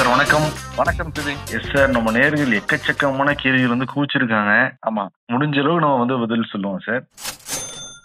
Sir வணக்கம். வணக்கம் Sidi. Yes sir, நம்ம நேயர்கள் எக்கச்சக்கமான கேள்விகள் கூச்சிருக்காங்க. ஆமா. முடிஞ்ச அளவு நம்ம பதில் சொல்லுவோம் சார்.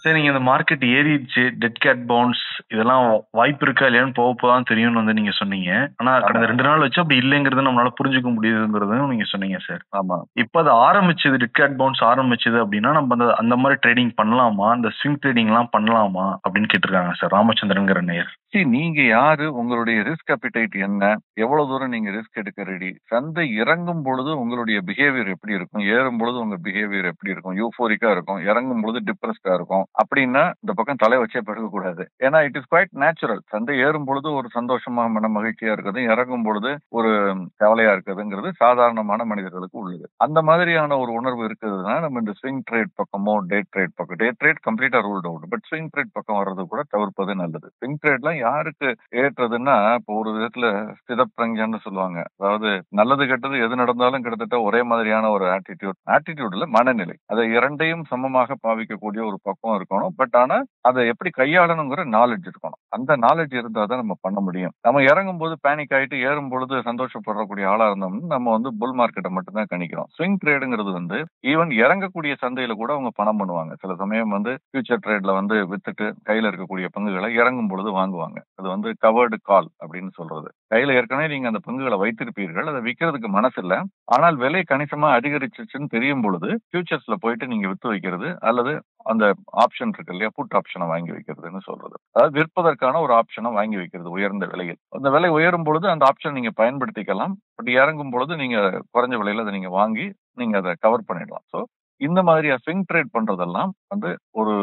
சார், நீங்க இந்த மார்க்கெட் ஏறிடுச்சு, டெட் கேட் பவுன்ஸ் இதெல்லாம் வாய்ப்பு இருக்கா இல்லையான்னு போகதான் தெரியும்னு நீங்க சொன்னீங்க. ஆனா கடந்த 2 நாள் வச்சு அப்படி இல்லைங்கிறத நம்மளால புரிஞ்சுக்க முடியுதுங்கிறதும் நீங்க சொன்னீங்க சார். ஆமா. இப்ப அது ஆரம்பிச்சது, டெட் கேட் பவுன்ஸ் ஆரம்பிச்சது அப்படின்னா நம்ம அந்த மாதிரி ட்ரேடிங் பண்ணலாமா, இந்த ஸ்விங் ட்ரேடிங் எல்லாம் பண்ணலாமா அப்படின்னு கேட்டிருக்காங்க சார் ராமச்சந்திரன்கிற நேயர். நீங்க யாரு, உங்களுடைய ரிஸ்க் அப்பிடைட் என்ன, எவ்வளவு தூரம் நீங்க ரிஸ்க் எடுக்க ரெடி, சந்தை இறங்கும் பொழுது உங்களுடைய பிஹேவியர் எப்படி இருக்கும், ஏறும் பொழுது உங்க பிஹேவியர் எப்படி இருக்கும், யூஃபோரிக்கா இருக்கும், இறங்கும் பொழுது டிப்ரெஸ்டா இருக்கும் அப்படின்னா இந்த பக்கம் தலை வச்சே படுக்க கூடாது. ஏன்னா இட் இஸ் குவைட் நேச்சுரல். சந்தை ஏறும் பொழுது ஒரு சந்தோஷமா மன மகிழ்ச்சியா இருக்குது, இறங்கும் பொழுது ஒரு கவலையா இருக்குதுங்கிறது சாதாரணமான மனிதர்களுக்கு உள்ளது. அந்த மாதிரியான ஒரு உணர்வு இருக்குதுன்னா நம்ம இந்த ஸ்விங் ட்ரேட் பக்கமோ டே ட்ரேட் பக்கம், டே ட்ரேட் கம்ப்ளீட்டா ruled out, but swing trade பக்கம் வர்றது கூட தவிர்ப்பது நல்லது. ஸ்விங் ட்ரேட்லாம் யாருக்கு ஏற்றதுன்னா, இப்போ ஒரு விதத்துல ஸ்திதப்பிரஞன்னு சொல்லுவாங்க. அதாவது நல்லது கெட்டது எது நடந்தாலும் கிட்டத்தட்ட ஒரே மாதிரியான ஒரு ஆட்டிடியூட்ல மனநிலை, அதை இரண்டையும் சமமாக பாவிக்கக்கூடிய ஒரு பக்கம் இருக்கணும். பட் ஆனா அதை எப்படி கையாளணுங்கிற நாலேஜ் இருக்கணும். அந்த நாலேஜ் இருந்தா தான் நம்ம பண்ண முடியும். நம்ம இறங்கும் போது பேனிக் ஆயிட்டு ஏறும் பொழுது சந்தோஷப்படக்கூடிய ஆளா இருந்தோம்னா நம்ம புல் மார்க்கெட்டை மட்டும் தான் கணிக்கிறோம். ஸ்விங் ட்ரேடுங்கிறது ஈவன் இறங்கக்கூடிய சந்தையில கூட அவங்க பணம் பண்ணுவாங்க. சில சமயம் ஃபியூச்சர் ட்ரேட்ல வித்துட்டு கையில இருக்கக்கூடிய பங்குகளை இறங்கும் பொழுது வாங்குவாங்க. அது கவர்டு கால் அப்படின்னு சொல்றது. கையில ஏற்கனவே நீங்க அந்த பங்குகளை வைத்திருப்பீர்கள், அதை விற்கிறதுக்கு மனசு இல்ல, ஆனால் விலை கணிசமா அதிகரிச்சிருச்சுன்னு தெரியும் பொழுது ஃபியூச்சர்ஸ்ல போயிட்டு நீங்க வித்து வைக்கிறது, அல்லது அந்த ஆப்ஷன் இருக்கு இல்லையா, புட் ஆப்ஷனை வாங்கி வைக்கிறதுன்னு சொல்றது. அதாவது விற்பதற்கான ஒரு ஆப்ஷனை வாங்கி வைக்கிறது உயர்ந்த விலையில். அந்த விலை உயரும் பொழுது அந்த ஆப்ஷன் நீங்க பயன்படுத்திக்கலாம். பட் இறங்கும் பொழுது நீங்க குறைஞ்ச விலையில அதை நீங்க வாங்கி நீங்க அதை கவர் பண்ணிடலாம். சோ இந்த மாதிரியா ஸ்விங் ட்ரேட் பண்றதெல்லாம் ஒரு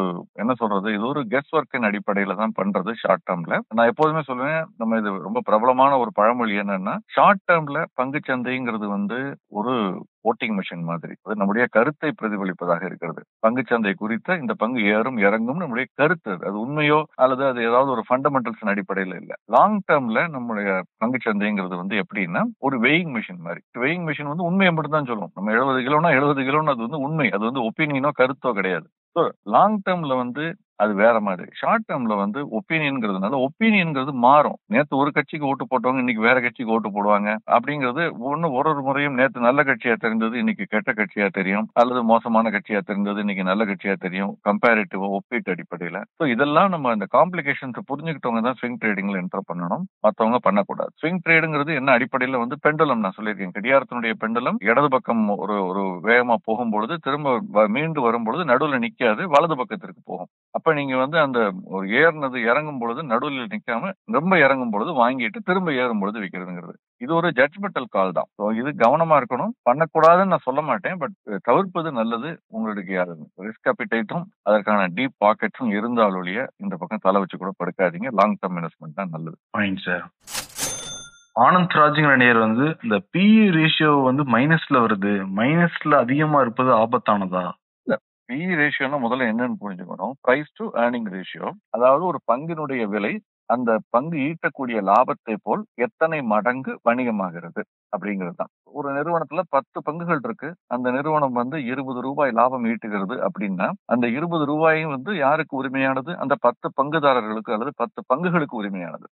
என்ன சொல்றது, இது ஒரு கெஸ் ஒர்க்கின் அடிப்படையில தான் பண்றது ஷார்ட் டேர்ம்ல. நான் எப்போதுமே சொல்லுவேன், நம்ம இது ரொம்ப பிரபலமான ஒரு பழமொழி என்னன்னா, ஷார்ட் டேர்ம்ல பங்குச்சந்தைங்கிறது ஒரு ஓட்டிங் மிஷின் மாதிரி. அது நம்முடைய கருத்தை பிரதிபலிப்பதாக இருக்கிறது. பங்குச்சந்தை குறித்த இந்த பங்கு ஏறும் இறங்கும் நம்முடைய கருத்து. அது உண்மையோ அல்லது அது ஏதாவது ஒரு ஃபண்டமெண்டல்ஸ் அடிப்படையில இல்ல. லாங் டேர்ம்ல நம்முடைய பங்குச்சந்தைங்கிறது எப்படின்னா ஒரு வெயிங் மிஷின் மாதிரி. வெயிங் மிஷின் உண்மையை மட்டும் தான் சொல்லும். நம்ம 70 கிலோனா 70 கிலோன்னு அது உண்மை. அது ஒப்பீனியனோ கருத்தோ கிடையாது. லாங் டேர்ம்ல அது வேற மாதிரி. ஷார்ட் டேர்ம்ல ஒப்பீனியன்ங்கிறதுனால ஒப்பீனியன்ங்கிறது மாறும். நேத்து ஒரு கட்சிக்கு ஓட்டு போட்டவங்க இன்னைக்கு வேற கட்சிக்கு ஓட்டு போடுவாங்க அப்படிங்கிறது ஒரு முறையும் நேத்து நல்ல கட்சியா தெரிந்தது இன்னைக்கு கெட்ட கட்சியா தெரியும், அல்லது மோசமான கட்சியா தெரிந்தது இன்னைக்கு நல்ல கட்சியா தெரியும், கம்பேரிட்டிவா ஒப்பீட்டு அடிப்படையில. இதெல்லாம் நம்ம இந்த காம்ப்ளிகேஷன்ஸ் புரிஞ்சுக்கிட்டவங்க தான் ஸ்விங் ட்ரேடிங்ல என்டர் பண்ணணும், மற்றவங்க பண்ணக்கூடாது. ஸ்விங் ட்ரேடுங்கிறது என்ன அடிப்படையில பெண்டலம், நான் சொல்லியிருக்கேன், கடிகாரத்தினுடைய பெண்டலம் இடது பக்கம் ஒரு வேகமா போகும்பொழுது திரும்ப மீண்டு வரும்பொழுது நடுவுல நிக்காது, வலது பக்கத்திற்கு போகும். அப்ப நீங்க அந்த ஒரு ஏறினது இறங்கும் பொழுது நடுவில் நிக்காம ரொம்ப இறங்கும் பொழுது வாங்கிட்டு திரும்ப ஏறும் பொழுது விற்கிறதுங்கிறது இது ஒரு ஜட்ஜ்மெண்டல் கால் தான். இது கவனமா இருக்கணும். பண்ணக்கூடாதுன்னு நான் சொல்ல மாட்டேன், பட் தவிர்ப்பது நல்லது. உங்களுக்கு ரிஸ்க் அப்பிடைட்டும் அதற்கான டீப் பாக்கெட்ஸும் இருந்தாலொழிய இந்த பக்கம் தலை வச்சு கூட படுக்காதீங்க. லாங் டேர்ம் இன்வெஸ்ட்மெண்ட் தான் நல்லது. சார், ஆனந்த் ராஜுங்கிற நேயர் இந்த பிஇ ரேஷியோ மைனஸ்ல வருது, மைனஸ்ல அதிகமா இருப்பது ஆபத்தானதா? பிஇ ரேஷியோனா முதல்ல என்னன்னு புரிஞ்சுக்கணும். பிரைஸ் டு ஏர்னிங் ரேஷியோ, அதாவது ஒரு பங்கினுடைய விலை அந்த பங்கு ஈட்டக்கூடிய லாபத்தை போல் எத்தனை மடங்கு வணிகமாகிறது அப்படிங்கிறது தான். ஒரு நிறுவனத்துல 10 பங்குகள் இருக்கு, அந்த நிறுவனம் 20 ரூபாய் லாபம் ஈட்டுகிறது அப்படின்னா அந்த 20 ரூபாயும் யாருக்கு உரிமையானது? அந்த 10 பங்குதாரர்களுக்கு அல்லது 10 பங்குகளுக்கு உரிமையானது.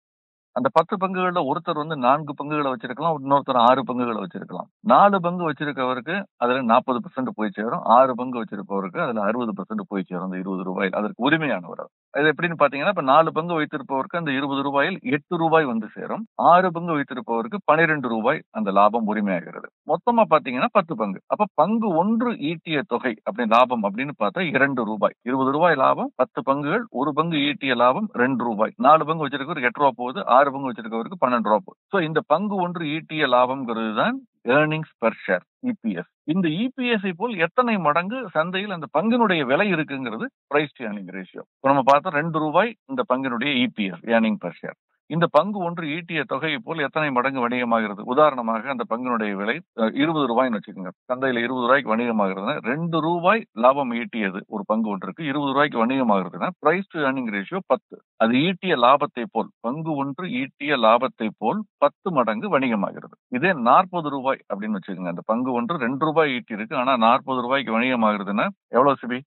அந்த 10 பங்குகள்ல ஒருத்தர் 4 பங்குகளை வச்சிருக்கலாம், இன்னொருத்தர் 6 பங்குகளை வச்சிருக்கலாம். 4 பங்கு வச்சிருக்கவருக்கு அதுல 40% போய் சேரும், 6 பங்கு வச்சிருப்பவருக்கு அதுல 60% போய் சேரும். அந்த 20 ரூபாயில் அதற்கு உரிமையானவர். அது எப்படின்னு பாத்தீங்கன்னா, இப்ப 4 பங்கு வைத்திருப்பவருக்கு அந்த 20 ரூபாயில் 8 ரூபாய் சேரும், 6 பங்கு வைத்திருப்பவருக்கு 12 ரூபாய் அந்த லாபம் உரிமையாகிறது. மொத்தமா பாத்தீங்கன்னா 10 பங்கு. அப்ப பங்கு ஒன்று ஈட்டிய தொகை அப்படி லாபம் அப்படின்னு பார்த்தா 2 ரூபாய். 20 ரூபாய் லாபம், 10 பங்குகள், ஒரு பங்கு ஈட்டிய லாபம் 2 ரூபாய். 4 பங்கு வச்சிருக்கவருக்கு 8 ரூபாய் போகுது, 6 பங்கு வச்சிருக்கவருக்கு 12 ரூபாய் போகுது. சோ இந்த பங்கு ஒன்று ஈட்டிய லாபம்ங்கிறது தான் ஏர்னிங்ஸ் பெர் ஷேர், இபிஎஸ். இந்த இபிஎஸ் போல் எத்தனை மடங்கு சந்தையில் அந்த பங்கினுடைய விலை இருக்குங்கிறது பிரைஸ் டு ஏர்னிங் ரேஷியோ. நம்ம பார்த்தா 2 ரூபாய் இந்த பங்கினுடைய இபிஎஸ், ஏர்னிங் பெர் ஷேர். இந்த பங்கு ஒன்று ஈட்டிய தொகையை போல் எத்தனை மடங்கு வணிகமாகிறது? உதாரணமாக அந்த பங்கினுடைய விலை 20 ரூபாய்னு வச்சுக்கோங்க. சந்தையில 20 ரூபாய்க்கு வணிகமாகிறதுனா 2 ரூபாய் லாபம் ஈட்டியது ஒரு பங்கு ஒன்றுக்கு 20 ரூபாய்க்கு வணிகமாகிறதுனா பிரைஸ் டு ஏர்னிங் ரேஷியோ 10. அது ஈட்டிய லாபத்தை போல், பங்கு ஒன்று ஈட்டிய லாபத்தை போல் 10 மடங்கு வணிகமாகிறது. இதே 40 ரூபாய் அப்படின்னு வச்சுக்கோங்க. அந்த பங்கு ஒன்று 2 ரூபாய் ஈட்டி இருக்கு, ஆனா 40 ரூபாய்க்கு வணிகமாகிறதுனா எவ்வளவு சிபி?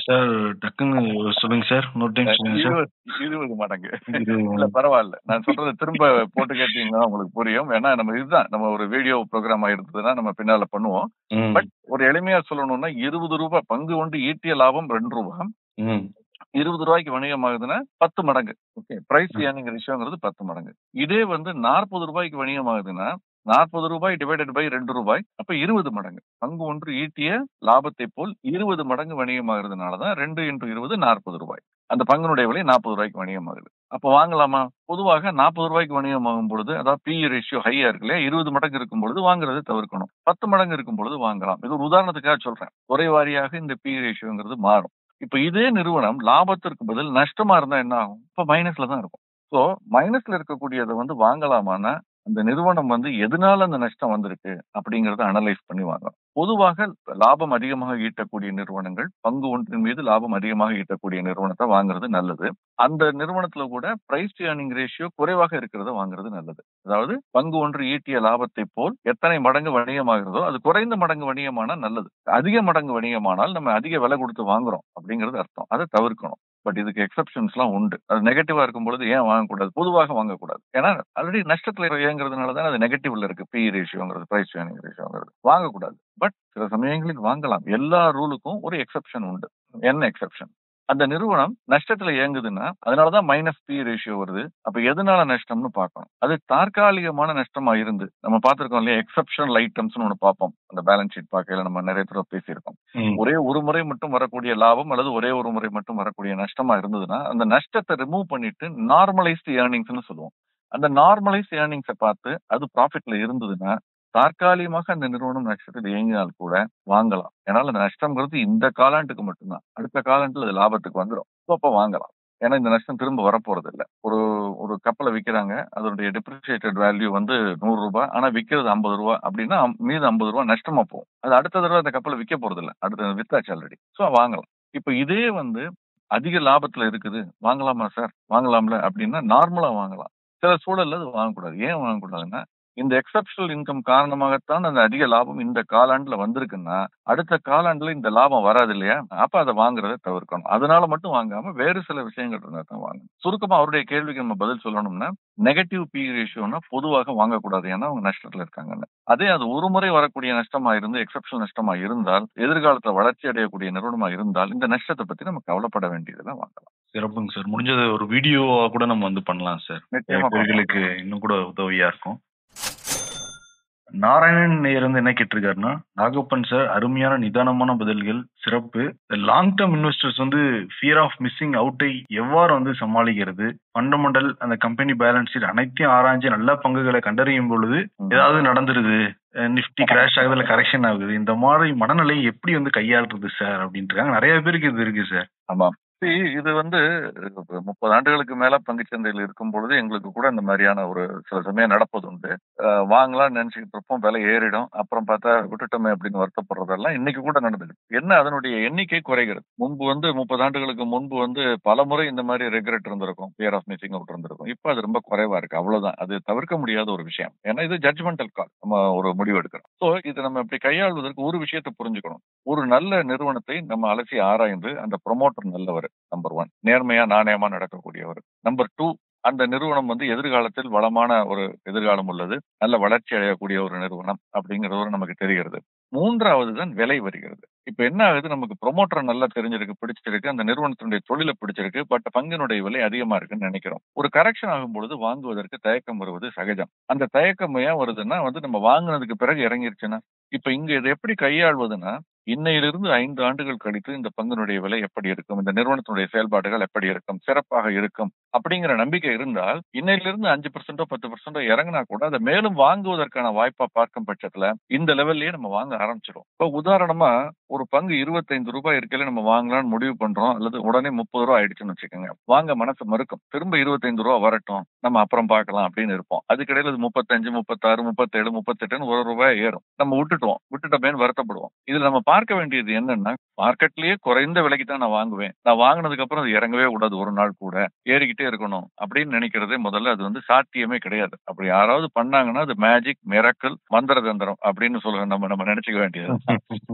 சார் டக்குன்னு சொல்லுங்க சார், இன்னொரு டைம் சொல்லுங்க சார். 20 மடங்கு. இது இல்ல பரவாயில்ல, நான் சொல்றதை திரும்ப போட்டு கேட்டீங்கன்னா உங்களுக்கு புரியும். ஏன்னா நம்ம இதுதான் நம்ம ஒரு வீடியோ ப்ரோக்ராம் இருந்ததுன்னா நம்ம பின்னால பண்ணுவோம். ம், பட் ஒரு எளிமையா சொல்லணும்னா 20 ரூபாய் பங்கு ஒன்று ஈட்டிய லாபம் 2 ரூபாய். ம், 20 ரூபாய்க்கு வணிகமாகுதுன்னா 10 மடங்கு. ஓகே, பிரைஸ் ஏர்னிங் ரேஷியோங்கிறது 10 மடங்கு. இதே வந்து 40 ரூபாய்க்கு வணிகமாகுதுன்னா 40 ரூபாய் டிவைடட் பை 2 ரூபாய், அப்ப 20 மடங்கு. பங்கு ஒன்று ஈட்டிய லாபத்தை போல் 20 மடங்கு வணிகமாகிறதுனாலதான் 2 × 20 40 ரூபாய். அந்த பங்கினுடைய விலை 40 ரூபாய்க்கு வணிகமாகுது. அப்ப வாங்கலாமா? பொதுவாக 40 ரூபாய்க்கு வணிகமாகும் பொழுது, அதாவது PE ரேஷியோ ஹையா இருக்கு இல்லையா, 20 மடங்கு இருக்கும் பொழுது வாங்குறதை தவிர்க்கணும். 10 மடங்கு இருக்கும் பொழுது வாங்கலாம். இது ஒரு உதாரணத்துக்காக சொல்றேன். துறை வாரியாக இந்த PE ரேஷியோங்கிறது மாறும். இப்ப இதே நிறுவனம் லாபத்திற்கு பதில் நஷ்டமா இருந்தா என்ன ஆகும்? இப்ப மைனஸ்ல தான் இருக்கும். சோ மைனஸ்ல இருக்கக்கூடியதை வந்து வாங்கலாமான்னா, அந்த நிறுவனம் வந்து எதனால அந்த நஷ்டம் வந்திருக்கு அப்படிங்கறத அனலைஸ் பண்ணி வாங்கலாம். பொதுவாக லாபம் அதிகமாக ஈட்டக்கூடிய நிறுவனங்கள், பங்கு ஒன்றின் மீது லாபம் அதிகமாக ஈட்டக்கூடிய நிறுவனத்தை வாங்குறது நல்லது. அந்த நிறுவனத்துல கூட பிரைஸ் டு ஏர்னிங் ரேஷியோ குறைவாக இருக்கிறத வாங்குறது நல்லது. அதாவது பங்கு ஒன்று ஈட்டிய லாபத்தை போல் எத்தனை மடங்கு வணிகமாகிறதோ அது குறைந்த மடங்கு வணிகமானா நல்லது. அதிக மடங்கு வணிகமானால் நம்ம அதிக விலை கொடுத்து வாங்குறோம் அப்படிங்கிறது அர்த்தம். அதை தவிர்க்கணும். பட் இதுக்கு எக்ஸப்ஷன்ஸ் எல்லாம் உண்டு. அது நெகட்டிவா இருக்கும் பொழுது ஏன் வாங்கக்கூடாது? பொதுவாக வாங்கக்கூடாது. ஏன்னா ஆல்ரெடி நஷ்டத்துல இயங்குறதுனால தான் அது நெகட்டிவ்ல இருக்கு. PE ரேஷியோங்கிறது, பிரைஸ் டு ஏர்னிங் ரேஷியோங்கிறது வாங்கக்கூடாது. பட் சில சமயங்களில் வாங்கலாம். எல்லா ரூலுக்கும் ஒரு எக்ஸப்ஷன் உண்டு. என்ன எக்ஸப்ஷன்? அந்த நிறுவனம் நஷ்டத்துல இயங்குதுன்னா அதனாலதான் மைனஸ் PE ரேஷியோ வருது. அப்ப எதனால நஷ்டம்னு பார்க்கணும். அது தற்காலிகமான நஷ்டமா இருந்து, நம்ம பார்த்திருக்கோம் இல்லையா, எக்ஸப்ஷனல் ஐட்டம்ஸ்னு ஒண்ணு பார்ப்போம். அந்த பேலன்ஸ் ஷீட் பார்க்கையில நம்ம நிறைய தடவை பேசியிருக்கோம். ம். ஒரே ஒரு முறை மட்டும் வரக்கூடிய லாபம் அல்லது ஒரே ஒரு முறை மட்டும் வரக்கூடிய நஷ்டமா இருந்ததுன்னா அந்த நஷ்டத்தை ரிமூவ் பண்ணிட்டு நார்மலைஸ்டு ஏர்னிங்ஸ்னு சொல்லுவோம். அந்த நார்மலைஸ்டு ஏர்னிங்ஸை பார்த்து அது ப்ராஃபிட்ல இருந்ததுன்னா தற்காலிகமாக அந்த நிறுவனம் நஷ்டத்தில் இயங்கினால் கூட வாங்கலாம். ஏன்னா அந்த நஷ்டம்ங்கிறது இந்த காலாண்டுக்கு மட்டும்தான். அடுத்த காலாண்டுல அது லாபத்துக்கு வந்துடும். அப்ப வாங்கலாம். ஏன்னா இந்த நஷ்டம் திரும்ப வரப்போறது இல்ல. ஒரு ஒரு கப்பலை விற்கிறாங்க, அதனுடைய டிப்ரிசியேட்டட் வேல்யூ வந்து 100 ரூபாய், ஆனா விற்கிறது 50 ரூபாய் அப்படின்னா மீது 50 ரூபாய் நஷ்டமா போகும். அது அடுத்த தடவை அந்த கப்பலை விற்க போறது இல்ல. அடுத்த வித்தாச்சு ஆல்ரெடி. ஸோ வாங்கலாம். இப்ப இதே வந்து அதிக லாபத்துல இருக்குது, வாங்கலாமா சார்? வாங்கலாம்ல அப்படின்னா நார்மலா வாங்கலாம். சில சூழல்ல அது வாங்கக்கூடாது. ஏன் வாங்கக்கூடாதுன்னா, இந்த எக்ஸப்ஷனல் இன்கம் காரணமாகத்தான் அந்த அதிக லாபம் இந்த காலாண்டுல வந்திருக்குன்னா அடுத்த காலாண்டுல இந்த லாபம் வராது இல்லையா, அப்ப அதை வாங்குறதை தவிர்க்கணும். அதனால மட்டும் வாங்காம வேறு சில விஷயங்கள் இருந்தா தான் வாங்கணும். சுருக்கமா அவருடைய கேள்விக்கு நம்ம பதில் சொல்லணும்னா, நெகட்டிவ் PE ரேஷியோனா பொதுவாக வாங்கக்கூடாது. ஏன்னா அவங்க நஷ்டத்துல இருக்காங்கன்னு. அதே அது ஒரு முறை வரக்கூடிய நஷ்டமா இருந்து எக்ஸப்ஷனல் நஷ்டமா இருந்தால், எதிர்காலத்துல வளர்ச்சி அடையக்கூடிய நிறுவனமா இருந்தால் இந்த நஷ்டத்தை பத்தி நம்ம கவலைப்பட வேண்டியதுதான் வாங்கலாம். சிறப்புங்க சார். முடிஞ்சது ஒரு வீடியோவா கூட நம்ம வந்து பண்ணலாம் சார். நிச்சயமா கேள்விகளுக்கு இன்னும் கூட உதவியா இருக்கும். நாராயணன் நேயர் வந்து என்ன கேட்டிருக்காருன்னா, நாகப்பன் சார் அருமையான நிதானமான பதில்கள், சிறப்பு. லாங் டேர்ம் இன்வெஸ்டர்ஸ் வந்து ஃபியர் ஆஃப் மிஸ்ஸிங் அவுட்டை எவ்வாறு வந்து சமாளிக்கிறது? ஃபண்டமெண்டல், அந்த கம்பெனி பேலன்ஸ் ஷீட் அனைத்தையும் ஆராய்ஞ்சு நல்ல பங்குகளை கண்டறியும் பொழுது ஏதாவது நடந்துருது, நிஃப்டி கிராஷ் ஆகுது இல்ல கரெக்ஷன் ஆகுது, இந்த மாதிரி மனநிலையை எப்படி வந்து கையாளுறது சார் அப்படின்ட்டு நிறைய பேருக்கு இது இருக்கு சார். ஆமா. இது வந்து 30 ஆண்டுகளுக்கு மேல பங்குச்சந்தையில் இருக்கும் பொழுது எங்களுக்கு கூட இந்த மாதிரியான ஒரு சில சமயம் நடப்பது உண்டு. வாங்கலாம்னு நினைச்சுக்கிட்டு இருப்போம், விலை ஏறிடும், அப்புறம் பார்த்தா விட்டுட்டோமே அப்படின்னு வருத்தப்படுறதெல்லாம் இன்னைக்கு கூட நடந்தது. என்ன அதனுடைய எண்ணிக்கை குறைகிறது. முன்பு வந்து 30 ஆண்டுகளுக்கு முன்பு வந்து பல முறை இந்த மாதிரி ரெக்ரெட் இருந்திருக்கும், ஃபியர் ஆஃப் மிஸ்ஸிங் அவுட் இருந்திருக்கும். இப்ப அது ரொம்ப குறைவா இருக்கு. அவ்வளவுதான். அது தவிர்க்க முடியாத ஒரு விஷயம். ஏன்னா இது ஜட்ஜ்மெண்டல் கால். நம்ம ஒரு முடிவு எடுக்கிறோம். ஸோ இது நம்ம இப்படி கையாள்வதற்கு ஒரு விஷயத்தை புரிஞ்சுக்கணும். ஒரு நல்ல நிறுவனத்தை நம்ம அலசி ஆராய்ந்து அந்த ப்ரொமோட்டர் நல்லவர், நம்பர் 1, நேர்மையா நாணயமா நடக்கக்கூடியவர். நம்பர் 2, அந்த நிறுவனம் வந்து எதிர்காலத்தில் வளமான ஒரு எதிர்காலம் உள்ளது, நல்ல வளர்ச்சி அடையக்கூடிய ஒரு நிறுவனம் அப்படிங்கிறது நமக்கு தெரிகிறது. 3வது தான் விலை வருகிறது. இப்ப என்ன ஆகுது, நமக்கு ப்ரொமோட்டர் நல்லா தெரிஞ்சிருக்கு, பிடிச்சிருக்கு, அந்த நிறுவனத்தினுடைய தொழிலை பிடிச்சிருக்கு, பட் பங்கினுடைய விலை அதிகமா இருக்குன்னு நினைக்கிறோம். ஒரு கரெக்ஷன் ஆகும் பொழுது வாங்குவதற்கு தயக்கம் வருவது சகஜம். அந்த தயக்கம் ஏன் வருதுன்னா வந்து நம்ம வாங்கினதுக்கு பிறகு இறங்கிருச்சுன்னா, இப்ப இங்க இதை எப்படி கையாள்வதுன்னா, இன்னையிலிருந்து 5 ஆண்டுகள் கழித்து இந்த பங்கினுடைய விலை எப்படி இருக்கும், இந்த நிறுவனத்தினுடைய செயல்பாடுகள் எப்படி இருக்கும், சிறப்பாக இருக்கும் அப்படிங்கிற நம்பிக்கை இருந்தால் இன்னையிலிருந்து 5% 10% இறங்கினா கூட அதை மேலும் வாங்குவதற்கான வாய்ப்பா பார்க்கும் பட்சத்துல இந்த லெவல்லயே நம்ம வாங்க ஆரம்பிச்சிடும். இப்போ உதாரணமா ஒரு பங்கு 25 ரூபாய் இருக்கையில நம்ம வாங்கலாம்னு முடிவு பண்றோம், அல்லது உடனே 30 ரூபாய் ஆயிடுச்சுன்னு வச்சுக்கோங்க. வாங்க மனசு மறுக்கும், திரும்ப 25 ரூபாய் வரட்டும், நம்ம அப்புறம் பார்க்கலாம் அப்படின்னு இருப்போம். அதுக்கிடையில 35, 36, 37, 38 ஒரு ரூபாய் ஏறும். நம்ம விட்டுட்டோமேன்னு வருத்தப்படுவோம். இதுல நம்ம பார்க்க வேண்டியது என்னன்னா, மார்க்கெட்லயே குறைந்த விலைக்கு தான் நான் வாங்குவேன், நான் வாங்கினதுக்கு அப்புறம் அது இறங்கவே கூடாது, ஒரு நாள் கூட ஏறிக்கிட்டே இருக்கணும் அப்படின்னு நினைக்கிறதே முதல்ல அது வந்து சாத்தியமே கிடையாது. அப்படி யாராவது பண்ணாங்கன்னா அது மேஜிக், மிராக்கிள், மந்திர தந்திரம் அப்படின்னு சொல்ல நம்ம நினைச்சுக்க வேண்டியது.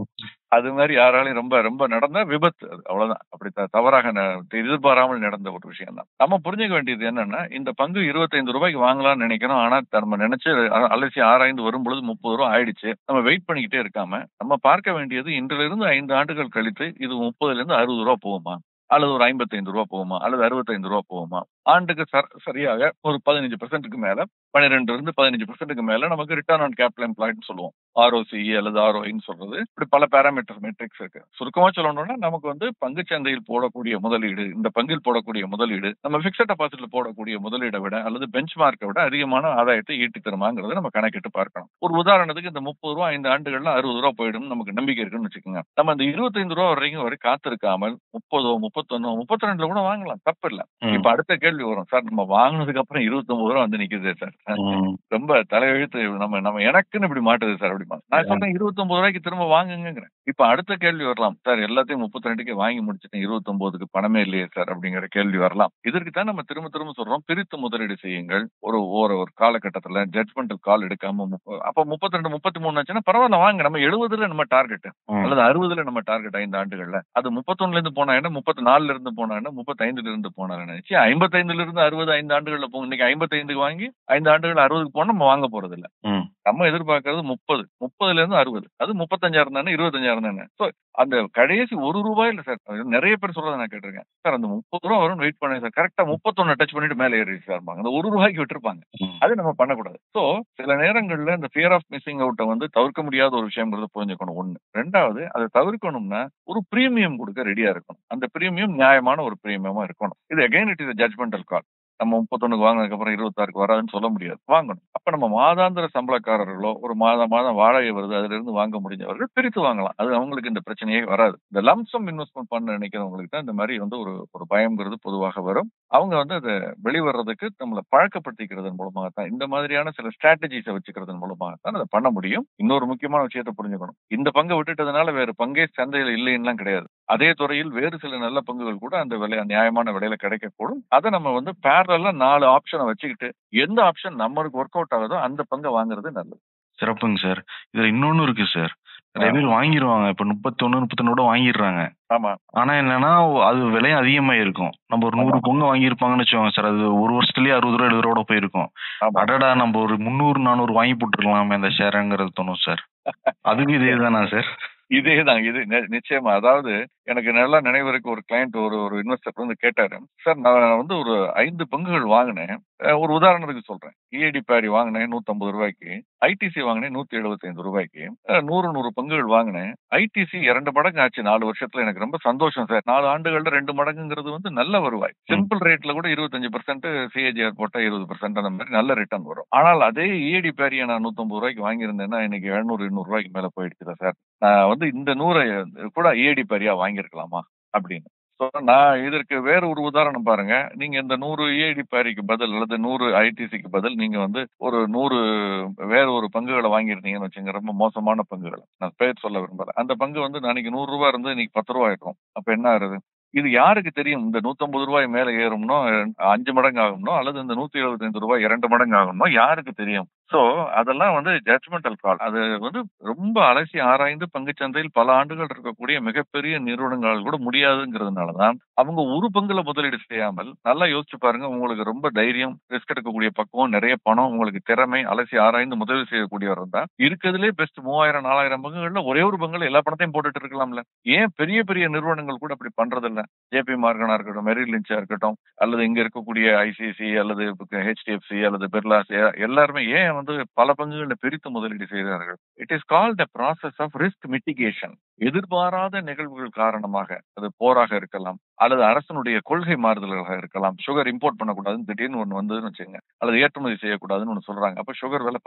அது அது மாதிரி யாராலையும் ரொம்ப ரொம்ப நடந்த விபத்து அது, அவ்வளவுதான். அப்படி தவறாக எதிர்பாராமல் நடந்த ஒரு விஷயம் தான். நம்ம புரிஞ்சுக்க வேண்டியது என்னன்னா, இந்த பங்கு 25 ரூபாய்க்கு வாங்கலாம்னு நினைக்கிறோம். ஆனா நம்ம நினைச்சு அலசி ஆராய்ந்து வரும் பொழுது 30 ரூபாய் ஆயிடுச்சு. நம்ம வெயிட் பண்ணிக்கிட்டே இருக்காம நம்ம பார்க்க வேண்டியது, இன்றிலிருந்து 5 ஆண்டுகள் கழித்து இது 30ல இருந்து 60 ரூபாய் போகுமா, அல்லது ஒரு 55 ரூபாய் போகுமா, அல்லது 65 ரூபாய் போகுமா, ஆண்டுக்கு சரியாக ஒரு 15% மேல, 12 இருந்து 15% மேல நமக்கு ரிட்டர்ன் ஆன் கேபிட்டல் எம்ப்ளாய்டு சொல்லுவோம். ROCE அல்லது ROIன்னு சொல்றது. இப்படி பல பேராமீட்டர் மெட்ரிக்ஸ் இருக்கு. சுருக்கமா சொல்லணும்னா, நமக்கு வந்து பங்குச்சந்தையில் போடக்கூடிய முதலீடு, இந்த பங்கில் போடக்கூடிய முதலீடு நம்ம பிக்ஸட் டெபாசிட்ல போடக்கூடிய முதலீடை விட அல்லது பெஞ்ச் மார்க்கை விட அதிகமான ஆதாயத்தை ஈட்டி தருமாங்கிறத நம்ம கணக்கிட்டு பார்க்கணும். ஒரு உதாரணத்துக்கு இந்த 30 ரூபாய் 5 ஆண்டுகள்ல 60 ரூபாய் போயிடும் நமக்கு நம்பிக்கை இருக்குன்னு வச்சுக்கோங்க. நம்ம இந்த 25 ரூபாய் வரை காத்திருக்காமல் 30, 31, 32ல கூட வாங்கலாம், தப்பு இல்ல. இப்ப அடுத்த கேள்வி வரும், சார் நம்ம வாங்கினதுக்கு அப்புறம் 29 ரூபாய் வந்து நிக்குது சார், ரொம்ப தலையெழுத்து, நம்ம எனக்குன்னு இப்படி மாட்டுது சார் அப்படிமா. நான் சொல்றேன் 29 ரூபாய்க்கு திரும்ப வாங்குங்கிறேன். இப்ப அடுத்த கேள்வி வரலாம், சார் எல்லாத்தையும் 32க்கு வாங்கி முடிச்சுட்டேன், 29க்கு பணமே இல்லையே சார் அப்படிங்கிற கேள்வி வரலாம். இதற்கு தான் நம்ம திரும்ப திரும்ப சொல்றோம், பிரித்து முதலீடு செய்யுங்கள். ஒரு காலகட்டத்துல ஜட்ஜ்மெண்டல் கால் எடுக்காம அப்ப 32, 33 ஆச்சுன்னா பரவாயில்ல வாங்க. நம்ம 70ல நம்ம டார்கெட் அல்லது 60ல நம்ம டார்கெட் 5 ஆண்டுகள்ல. அது 31ல இருந்து போனா என்ன, 34ல இருந்து போனா என்ன, 35ல இருந்து போனா என்ன, 55ல இருந்து 60 5 ஆண்டுகள்ல போகும். இன்னைக்கு 55க்கு வாங்கி 5 ஆண்டுகள் 60க்கு போனா நம்ம வாங்க போறது இல்ல. நம்ம எதிர்பார்க்கறது 30ல இருந்து 60. அது 35 இருந்தானே, 25 இருந்தானே. சோ அந்த கடைசி 1 ரூபாய் இல்ல சார். நிறைய பேர் சொல்றதை நான் கேட்டிருக்கேன். சார் அந்த 30 ரூபாய் வரும்னு வெயிட் பண்ணேன் சார், கரெக்டா 31 டச் பண்ணிட்டு மேல ஏறிடுச்சு சார். அந்த 1 ரூபாய்க்கு விட்டுருப்பாங்க. அது நம்ம பண்ணக்கூடாது. சோ சில நேரங்கள்ல இந்த ஃபியர் ஆஃப் மிஸ்ஸிங் அவுட்டை வந்து தவிர்க்க முடியாத ஒரு விஷயம்ங்கிறது புரிஞ்சுக்கணும். ஒண்ணு. ரெண்டாவது, அதை தவிர்க்கணும்னா ஒரு பிரீமியம் கொடுக்க ரெடியா இருக்கணும். அந்த பிரீமியம் நியாயமான ஒரு பிரீமியமா இருக்கணும். இது அகைன் இட் இஸ் ஜட்ஜ்மெண்டல் கால். நம்ம 31க்கு வாங்கினதுக்கு அப்புறம் 26க்கு வராதுன்னு சொல்ல முடியாது, வாங்கணும். அப்ப நம்ம மாதாந்திர சம்பளக்காரர்களோ ஒரு மாதம் வாடகை வருது அதுல இருந்து வாங்க முடிஞ்சவர்கள் பிரித்து வாங்கலாம். அது அவங்களுக்கு இந்த பிரச்சனையே வராது. இந்த லம்சம் இன்வெஸ்ட்மெண்ட் பண்ண நினைக்கிறவங்களுக்கு தான் இந்த மாதிரி வந்து ஒரு பயம்ங்கிறது பொதுவாக வரும். அவங்க வந்து அதை வெளிவரதுக்கு நம்மளை பழக்கப்படுத்திக்கிறதன் மூலமாக தான், இந்த மாதிரியான சில ஸ்ட்ராட்டஜிஸை வச்சுக்கிறதன் மூலமாக தான் அதை பண்ண முடியும். இன்னொரு முக்கியமான விஷயத்தை புரிஞ்சுக்கணும், இந்த பங்கை விட்டுட்டதுனால வேற பங்கே சந்தையில் இல்லைன்னுலாம் கிடையாது. அதே துறையில் வேறு சில நல்ல பங்குகள் கூட அந்த விலை நியாயமான விலையில கிடைக்கக்கூடும். அதை நம்ம வந்து பேரலா 4 ஆப்ஷனை வச்சுக்கிட்டு எந்த ஆப்ஷன் நம்மளுக்கு ஒர்க் அவுட் ஆகுதோ அந்த பங்கை வாங்குறது நல்லது. சிறப்புங்க சார். இதுல இன்னொன்னு இருக்கு சார். நிறைய பேர் வாங்கிடுவாங்க. இப்ப 31, 32 வாங்கிடுறாங்க. ஆமா. ஆனா என்னன்னா அது விலை அதிகமா இருக்கும். நம்ம ஒரு 100 பங்கு வாங்கியிருப்பாங்கன்னு வச்சுக்கோங்க சார், அது ஒரு வருஷத்துலயே 60 ரூபா 70 ரூபா போயிருக்கும். அடடா நம்ம ஒரு 300, 400 வாங்கி போட்டுருக்கலாமே அந்த ஷேருங்கிறது தோணும் சார். அதுக்கு இதே தானா சார்? இதேதான், இது நிச்சயமா. அதாவது எனக்கு நல்லா நினைவு இருக்கு, ஒரு கிளையண்ட் ஒரு இன்வெஸ்டர் வந்து கேட்டாரு, சார் நான் வந்து ஒரு 5 பங்குகள் வாங்கினேன். ஒரு உதாரணத்துக்கு சொல்றேன், EID பேரி வாங்கினேன் 150 ரூபாய்க்கு, ஐடிசி வாங்கினேன் 175 ரூபாய்க்கு, 100 பங்குகள் வாங்கினேன். ஐடிசி 2 மடங்கு ஆச்சு 4 வருஷத்துல. எனக்கு ரொம்ப சந்தோஷம் சார். 4 ஆண்டுகள்ல 2 மடங்குங்கிறது வந்து நல்ல வருவாய். சிம்பிள் ரேட்ல கூட 25%, CAGR போட்டா 20% அந்த மாதிரி நல்ல ரிட்டர்ன் வரும். ஆனால் அதே EID பேரியை நான் 150 ரூபாய்க்கு வாங்கியிருந்தேன்னா இன்னைக்கு 700, 200 ரூபாய்க்கு மேல போயிடுச்சு சார். நான் வந்து இந்த 100 கூட EID பேரியா வாங்கியிருக்கலாமா அப்படின்னு. நான் இதற்கு வேற ஒரு உதாரணம் பாருங்க. நீங்க இந்த 100 EID பேரிக்கு பதில் அல்லது 100 ஐடிசிக்கு பதில் நீங்க வந்து ஒரு 100 வேற ஒரு பங்குகளை வாங்கியிருந்தீங்கன்னு வச்சுங்க, ரொம்ப மோசமான பங்குகளை, நான் பேர் சொல்ல விரும்பல. அந்த பங்கு வந்து நாளைக்கு 100 ரூபாய் இருந்து இன்னைக்கு 10 ரூபாய் இருக்கும். அப்ப என்ன ஆகுது? இது யாருக்கு தெரியும்? இந்த 150 ரூபாய் மேல ஏறும்னோ 5 மடங்கு ஆகும்னோ அல்லது இந்த 175 ரூபாய் 2 மடங்கு ஆகும்னோ யாருக்கு தெரியும்? சோ அதெல்லாம் வந்து ஜட்ஜ்மெண்டல் கால். அது வந்து ரொம்ப அலசி ஆராய்ந்து பங்குச்சந்தையில் பல ஆண்டுகள் இருக்கக்கூடிய மிகப்பெரிய நிறுவனங்கள் கூட முடியாதுங்கிறதுனாலதான் அவங்க ஒரு பங்குல முதலீடு செய்யாமல், நல்லா யோசிச்சு பாருங்க, உங்களுக்கு ரொம்ப தைரியம், ரிஸ்க் எடுக்கக்கூடிய பக்குவம், நிறைய பணம், உங்களுக்கு திறமை, அலசி ஆராய்ந்து முதலீடு செய்யக்கூடியவர் இருந்தா இருக்கிறதுலே பெஸ்ட் 3000, 4000 பங்குகள்ல ஒரே ஒரு பங்குல எல்லா பணத்தையும் போட்டுட்டு இருக்கலாம்ல. ஏன் பெரிய பெரிய நிறுவனங்கள் கூட அப்படி பண்றது இல்ல? JP மார்கனா இருக்கட்டும், மெரில் லிஞ்சா இருக்கட்டும், அல்லது இங்க இருக்கக்கூடிய ICICI அல்லது HDFC அல்லது பிர்லாஸ், எல்லாருமே ஏன் வந்து பல பங்குகள்ல பிரித்து முதலீடு செய்கிறார்கள்? It is called a process of risk mitigation. எதிர்பாராத நிகழ்வுகள் காரணமாக, அது போராக இருக்கலாம் அல்லது அரசனுடைய கொள்கை மாறுதல்களாக இருக்கலாம். சுகர் இம்போர்ட் பண்ணக்கூடாதுன்னு திடீர்னு ஒண்ணு வந்ததுன்னு வச்சுங்க, அல்லது ஏற்றுமதி செய்யக்கூடாதுன்னு ஒண்ணு சொல்றாங்க. அப்ப சுகர் விலை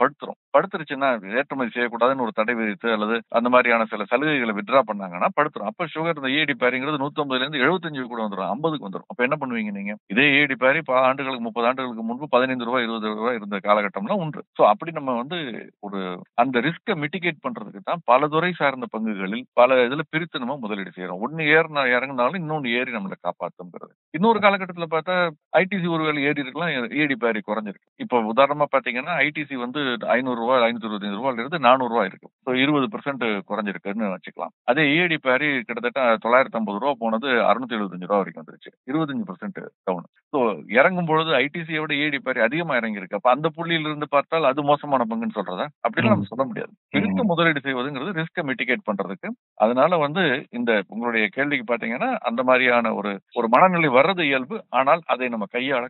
படுத்துருச்சுன்னா ஏற்றுமதி செய்யக்கூடாதுன்னு ஒரு தடை விதித்து அல்லது அந்த மாதிரியான சில சலுகைகளை வித்ரா பண்ணாங்கன்னா படுத்துரும். அப்ப சுகர் இந்த EID பேரிங்கிறது 150ல இருந்து 75 கூட வந்துடும், 50க்கு வந்துடும். அப்ப என்ன பண்ணுவீங்க நீங்க? இதே EID பேரி 10 ஆண்டுகளுக்கு 30 ஆண்டுகளுக்கு முன்பு 15 ரூபாய் 20 ரூபாய் இருந்த காலகட்டம்லாம் உண்டு. சோ அப்படி நம்ம வந்து ஒரு அந்த ரிஸ்கை மிட்டிகேட் பண்றதுக்கு தான் பல துறை சார்ந்த பங்குகளில் பல இதுல பிரித்து நம்ம முதலீடு செய்யறோம். ஒன்னு இறங்கினாலும் இன்னொன்னு ஏறி நம்மளை காப்பாத்துங்கிறது. இன்னொரு காலகட்டத்துல பார்த்தா ஐடிசி ஒருவேளை ஏறி இருக்கலாம், ஏடி பேரி குறைஞ்சிருக்கு. இப்போ உதாரணமா பாத்தீங்கன்னா ஐடிசி வந்து ₹500 ₹525 இருந்து ₹400 இருக்கு. ஸோ 20% குறைஞ்சிருக்குன்னு வச்சுக்கலாம். அதே ஏடி பேரி கிட்டத்தட்ட ₹950 போனது ₹675 வரைக்கும் வந்துருச்சு. 25% டவுன். ஸோ இறங்கும் பொழுது ஐடிசியை விட ஏடி பேரி அதிகமா இறங்கி இருக்கு. அப்ப அந்த புள்ளியில இருந்து பார்த்தால் அது மோசமான பங்குன்னு சொல்றதா? அப்படிலாம் நம்ம சொல்ல முடியாது. பிரித்து முதலீடு செய்வதுங்கிறது ரிஸ்கை மிட்டிகேட் பண்றதுக்கு. அதனால வந்து இந்த உங்களுடைய கேள்விக்கு பாத்தீங்கன்னா அந்த மாதிரியான ஒரு மனநிலை வர்றது இயல்பு. ஆனால் அதை நம்ம கையாள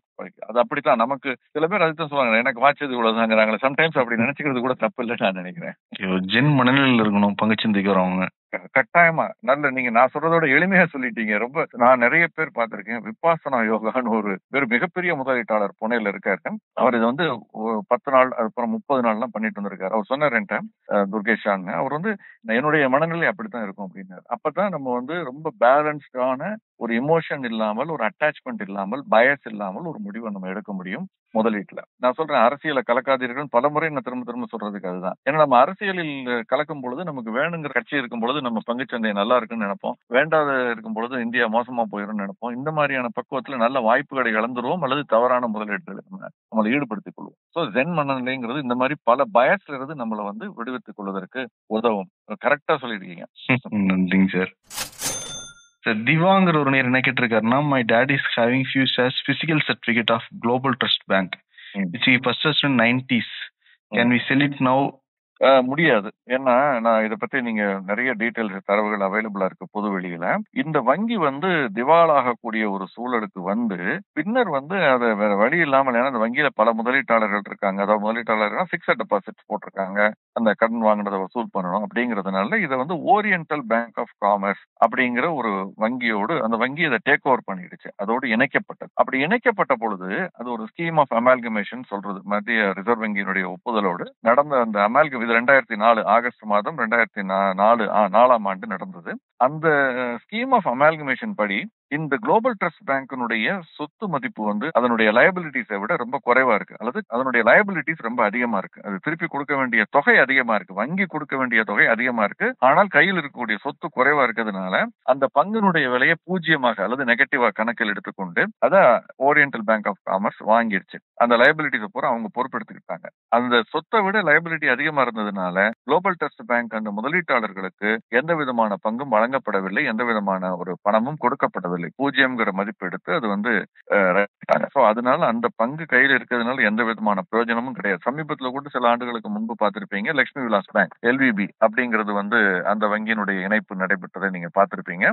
அது அப்படித்தான். நமக்கு சில பேர் அதுதான் சொல்லுவாங்க, எனக்கு வாட்சது இவ்வளவுதாங்கிறாங்களே. சம்டைம்ஸ் அப்படி நினைச்சுக்கிறது கூட தப்பு இல்லைன்னு நான் நினைக்கிறேன். ஜென் மனநிலையில் இருக்கணும் பங்குச்சந்தைக்கு வரவங்க. கட்டாயமா நான் சொல்றதோட எளிமையா சொல்லிட்டீங்க. ரொம்ப நான் நிறைய பேர் பார்த்திருக்கேன். விபாசனா யோகான்னு ஒரு மிகப்பெரிய முதலீட்டாளர் புனேல இருக்காரு. அவர் இது வந்து 10 நாள் அப்புறம் 30 நாள்லாம் பண்ணிட்டு வந்திருக்காரு. அவர் சொன்னார் என்கிட்ட, துர்கேஷாங்க, அவர் வந்து என்னுடைய மனநிலை அப்படித்தான் இருக்கும் அப்படின்னாரு. அப்பதான் நம்ம வந்து ரொம்ப பேலன்ஸ்டான ஒரு எமோஷன் இல்லாமல், ஒரு அட்டாச்மெண்ட் இல்லாமல், பயஸ் இல்லாமல் ஒரு முடிவை நம்ம எடுக்க முடியும் முதலீட்டுல. நான் சொல்றேன், அரசியலை கலக்காதீர்கள் பலமுறை நான் திரும்ப திரும்ப சொல்றதுக்கு அதுதான். ஏன்னா நம்ம அரசியலில் கலக்கும் பொழுது நமக்கு வேணுங்கிற கட்சி இருக்கும் பொழுது நம்ம பங்குச்சந்தை நல்லா இருக்குன்னு நினைப்போம், வேண்டாத இருக்கும் பொழுது இந்தியா மோசமா போயிடும் நினைப்போம். இந்த மாதிரியான பக்குவத்துல நல்ல வாய்ப்புகளை இழந்துருவோம் அல்லது தவறான முதலீடுகளை நம்மளை ஈடுபடுத்திக் கொள்வோம். ஸோ ஜென் மனநிலைங்கிறது இந்த மாதிரி பல பயஸ்ல இருந்து நம்மளை வந்து விடுவித்துக் கொள்வதற்கு உதவும். கரெக்டா சொல்லிருக்கீங்க. நன்றிங்க சார். சார் திவாங்கிற ஒரு நேர் என்ன கேட்டிருக்காருன்னா, my dad is having few shares physical certificate of global trust bank which he purchased in 90s. Can we sell it now? முடியாது. ஏன்னா நான் இதை பத்தி நீங்க நிறைய டீட்டெயில்ஸ் தரவுகள் அவைலபிளா இருக்கு பொது வெளியில. இந்த வங்கி வந்து திவாலாகக்கூடிய ஒரு சூழலுக்கு வந்து பின்னர் வந்து அதை வேற வழி இல்லாமல், ஏன்னா அந்த வங்கியில பல முதலீட்டாளர்கள் இருக்காங்க. அதாவது முதலீட்டாளர்கள் பிக்ஸட் டெபாசிட் போட்டிருக்காங்க, அந்த கடன் வாங்கினதை வசூல் பண்ணணும் அப்படிங்கறதுனால இதை வந்து ஓரியண்டல் பேங்க் ஆஃப் காமர்ஸ் அப்படிங்கிற ஒரு வங்கியோடு அந்த வங்கி அதை டேக் ஓவர் பண்ணிடுச்சு. அதோடு இணைக்கப்பட்டது. அப்படி இணைக்கப்பட்ட பொழுது அது ஒரு ஸ்கீம் ஆஃப் அமால்கமேஷன் சொல்றது, மத்திய ரிசர்வ் வங்கியினுடைய ஒப்புதலோடு நடந்த அந்த அமால்கம். இது 2004 ஆகஸ்ட் மாதம் 2004ஆம் ஆண்டு நடந்தது. அந்த ஸ்கீம் ஆஃப் அமால்கமேஷன் படி இந்த குளோபல் ட்ரஸ்ட் பேங்கினுடைய சொத்து மதிப்பு வந்து அதனுடைய லயபிலிட்டிஸை விட ரொம்ப குறைவா இருக்கு, அல்லது அதனுடைய லயபிலிட்டிஸ் ரொம்ப அதிகமா இருக்கு. அது திருப்பி கொடுக்க வேண்டிய தொகை அதிகமா இருக்கு, வங்கி கொடுக்க வேண்டிய தொகை அதிகமா இருக்கு. ஆனால் கையில் இருக்கக்கூடிய சொத்து குறைவா இருக்கிறதுனால அந்த பங்கினுடைய விலையை பூஜ்ஜியமாக அல்லது நெகட்டிவா கணக்கில் எடுத்துக்கொண்டு அதை ஓரியண்டல் பேங்க் ஆஃப் காமர்ஸ் வாங்கிடுச்சு. அந்த லயபிலிட்டிஸை பூரா அவங்க பொறுப்பெடுத்துக்கிட்டாங்க. அந்த சொத்தை விட லயபிலிட்டி அதிகமா இருந்ததுனால குளோபல் ட்ரஸ்ட் பேங்க் அந்த முதலீட்டாளர்களுக்கு எந்த விதமான பங்கும் வழங்கப்படவில்லை, எந்த விதமான ஒரு பணமும் கொடுக்கப்படவில்லை. 0 மதிப்பு எடுத்து அது வந்து அதனால அந்த பங்கு கையில் இருக்கிறதுனால எந்த விதமான பிரயோஜனமும் கிடையாது. சமீபத்துல கூட சில ஆண்டுகளுக்கு முன்பு பார்த்திருப்பீங்க, லட்சுமி விலாஸ் பேங்க் LVB அப்படிங்கிறது வந்து அந்த வங்கியினுடைய இணைப்பு நடைபெற்றதை நீங்க பார்த்திருப்பீங்க.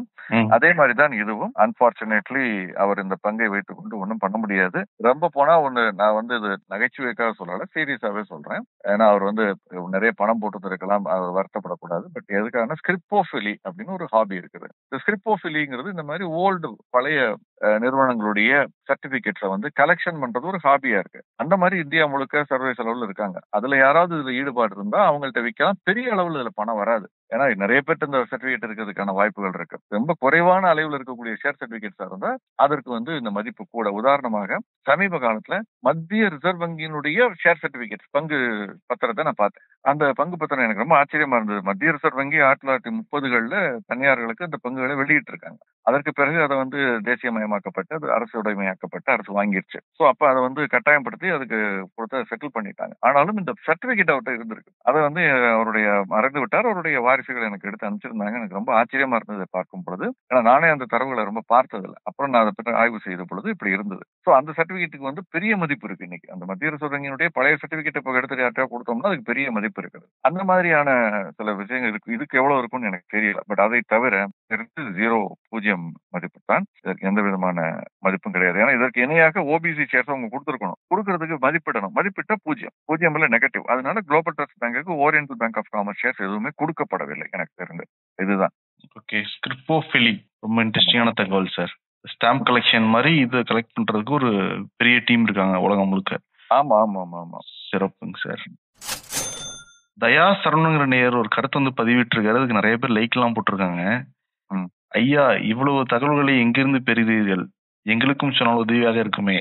அதே மாதிரிதான் இதுவும். அன்பார்ச்சுனேட்லி அவர் இந்த பங்கை வைத்துக் கொண்டு ஒன்றும் பண்ண முடியாது. ரொம்ப போனா ஒண்ணு, நான் வந்து இது நகைச்சுவைக்காக சொல்லல, சீரியஸாவே சொல்றேன். ஏன்னா அவர் வந்து நிறைய பணம் போட்டு இருக்கலாம், அவர் வருத்தப்படக்கூடாது. பட் எதுக்காக ஸ்கிரிப்டோஃபிலி அப்படின்னு ஒரு ஹாபி இருக்குது. இந்த ஸ்கிரிப்டோஃபிலிங்கிறது இந்த மாதிரி ஓல்டு பழைய நிறுவனங்களுடைய சர்டிபிகேட்ஸை வந்து கலெக்ஷன் பண்றது ஒரு ஹாபியா இருக்கு. அந்த மாதிரி இந்தியா முழுக்க சர்வதேச அளவில் இருக்காங்க. அதுல யாராவது இதுல ஈடுபாடு இருந்தா அவங்கள்ட்ட விற்கலாம். பெரிய அளவில் இதுல பணம் வராது. ஏன்னா நிறைய பேர் இந்த சர்டிபிகேட் இருக்கிறதுக்கான வாய்ப்புகள் இருக்கு. ரொம்ப குறைவான அளவில் இருக்கக்கூடிய ஷேர் சர்டிபிகேட்ஸா இருந்தா அதற்கு வந்து இந்த மதிப்பு கூட. உதாரணமாக சமீப காலத்துல மத்திய ரிசர்வ் வங்கியினுடைய ஷேர் சர்டிபிகேட் பங்கு பத்திரத்தை நான் பார்த்தேன். அந்த பங்கு பத்திரம் எனக்கு ரொம்ப ஆச்சரியமா இருந்தது. மத்திய ரிசர்வ் வங்கி 1930களில் தனியார்களுக்கு அந்த பங்குகளை வெளியிட்டு இருக்காங்க. அதற்கு பிறகு அதை வந்து தேசியமயமாக்கப்பட்டு அது அரசு உடைமையாக்கப்பட்டு அரசு வாங்கிருச்சு. ஸோ அப்ப அதை வந்து கட்டாயப்படுத்தி அதுக்கு கொடுத்து செட்டில் பண்ணிட்டாங்க. ஆனாலும் இந்த சர்டிபிகேட் அவர்கிட்ட இருந்திருக்கு. அதை வந்து அவருடைய மறந்து விட்டார். அவருடைய வாரிசுகள் எனக்கு எடுத்து அனுப்பிச்சிருந்தாங்க. எனக்கு ரொம்ப ஆச்சரியமா இருந்தது பார்க்கும் பொழுது. ஏன்னா நானே அந்த தரவுகளை ரொம்ப பார்த்ததில்லை. அப்புறம் நான் அதை பற்றி ஆய்வு செய்த பொழுது இப்படி இருந்தது. ஸோ அந்த சர்டிபிகேட்டுக்கு வந்து பெரிய மதிப்பு இருக்கு இன்னைக்கு. அந்த மத்திய ரிசர்வ் வங்கியினுடைய பழைய சர்டிபிகேட் இப்போ எடுத்து யார்ட்டையா கொடுத்தோம்னா அதுக்கு பெரிய மதிப்பு இருக்குது. அந்த மாதிரியான சில விஷயங்கள் இருக்கு. இதுக்கு எவ்வளவு இருக்கும்னு எனக்கு தெரியல. பட் அதை தவிர 0 மதிப்பு தான். இதற்கு எந்த விதமான மதிப்பும் கிடையாது. ஏன்னா இதற்கு இணையாக ஓபிசி ஷேர்ஸ் அவங்க கொடுத்துருக்கணும். கொடுக்கறதுக்கு மதிப்பிடணும். மதிப்பிட்டா 0 நெகட்டிவ். அதனால குளோபல் ட்ரஸ்ட் பேங்குக்கு oriental bank of commerce shares எதுவுமே கொடுக்கப்படவில்லை எனக்கு தெரிந்து. இதுதான். ஓகே, ஸ்கிரிப்டோஃபிலி ரொம்ப இன்ட்ரெஸ்டிங்கான தகவல் சார். ஸ்டாம்ப் கலெக்ஷன் மாதிரி இது கலெக்ட் பண்றதுக்கு ஒரு பெரிய டீம் இருக்காங்க உலகம் முழுக்க. ஆமா ஆமா ஆமா ஆமா, சிறப்புங்க சார். தயா சரணுங்கிற நேயர் ஒரு கருத்து வந்து பதிவிட்டிருக்காரு. அதுக்கு நிறைய பேர் லைக் எல்லாம் போட்டிருக்காங்க. ஐயா, இவ்வளவு தகவல்களை எங்கிருந்து பெறுகிறீர்கள்? எங்களுக்கும் சொன்னால் உதவியாக இருக்குமே.